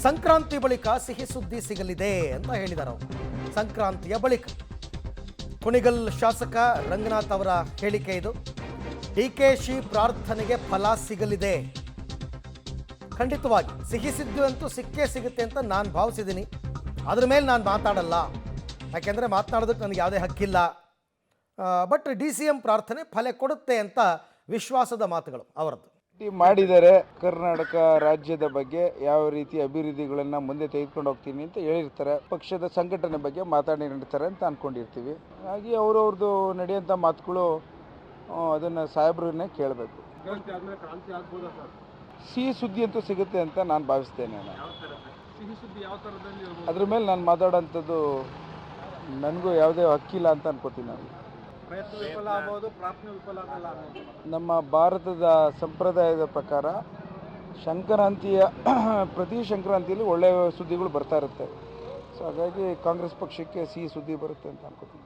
ಸಂಕ್ರಾಂತಿ ಬಳಿಕ ಸಿಹಿ ಸುದ್ದಿ ಸಿಗಲಿದೆ ಅಂತ ಹೇಳಿದ್ದಾರೆ ಅವರು. ಸಂಕ್ರಾಂತಿಯ ಬಳಿಕ ಕುಣಿಗಲ್ ಶಾಸಕ ರಂಗನಾಥ್ ಅವರ ಹೇಳಿಕೆ ಇದು. ಡಿಕೆಶಿ ಪ್ರಾರ್ಥನೆಗೆ ಫಲ ಸಿಗಲಿದೆ. ಖಂಡಿತವಾಗಿ ಸಿಹಿ ಸುದ್ದಿ ಅಂತೂ ಸಿಕ್ಕೇ ಸಿಗುತ್ತೆ ಅಂತ ನಾನು ಭಾವಿಸಿದ್ದೀನಿ. ಅದ್ರ ಮೇಲೆ ನಾನು ಮಾತಾಡಲ್ಲ, ಯಾಕೆಂದರೆ ಮಾತನಾಡೋದಕ್ಕೆ ನನಗೆ ಯಾವುದೇ ಹಕ್ಕಿಲ್ಲ. ಬಟ್ DCM ಪ್ರಾರ್ಥನೆ ಫಲ ಕೊಡುತ್ತೆ ಅಂತ ವಿಶ್ವಾಸದ ಮಾತುಗಳು ಅವರದ್ದು. ಮಾಡಿದ್ದಾರೆ. ಕರ್ನಾಟಕ ರಾಜ್ಯದ ಬಗ್ಗೆ ಯಾವ ರೀತಿ ಅಭಿವೃದ್ಧಿಗಳನ್ನು ಮುಂದೆ ತೆಗೆದುಕೊಂಡು ಹೋಗ್ತೀನಿ ಅಂತ ಹೇಳಿರ್ತಾರೆ. ಪಕ್ಷದ ಸಂಘಟನೆ ಬಗ್ಗೆ ಮಾತಾಡಿರ್ತಾರೆ ಅಂತ ಅಂದ್ಕೊಂಡಿರ್ತೀವಿ. ಹಾಗೆ ಅವ್ರವ್ರದ್ದು ನಡೆಯುವಂಥ ಮಾತುಗಳು ಅದನ್ನು ಸಾಹೇಬ್ರನ್ನೇ ಕೇಳಬೇಕು. ಸಿಹಿ ಸುದ್ದಿ ಅಂತೂ ಸಿಗುತ್ತೆ ಅಂತ ನಾನು ಭಾವಿಸ್ತೇನೆ. ಅದ್ರ ಮೇಲೆ ನಾನು ಮಾತಾಡೋಂಥದ್ದು ನನಗೂ ಯಾವುದೇ ಹಕ್ಕಿಲ್ಲ ಅಂತ ಅನ್ಕೋತೀನಿ. ನಾನು ನಮ್ಮ ಭಾರತದ ಸಂಪ್ರದಾಯದ ಪ್ರಕಾರ ಸಂಕ್ರಾಂತಿಯ ಪ್ರತಿ ಸಂಕ್ರಾಂತಿಯಲ್ಲಿ ಒಳ್ಳೆಯ ಸುದ್ದಿಗಳು ಬರ್ತಾ ಇರುತ್ತೆ. ಸೊ ಹಾಗಾಗಿ ಕಾಂಗ್ರೆಸ್ ಪಕ್ಷಕ್ಕೆ ಸಿಹಿ ಸುದ್ದಿ ಬರುತ್ತೆ ಅಂತ ಅನ್ಕೋತೀನಿ.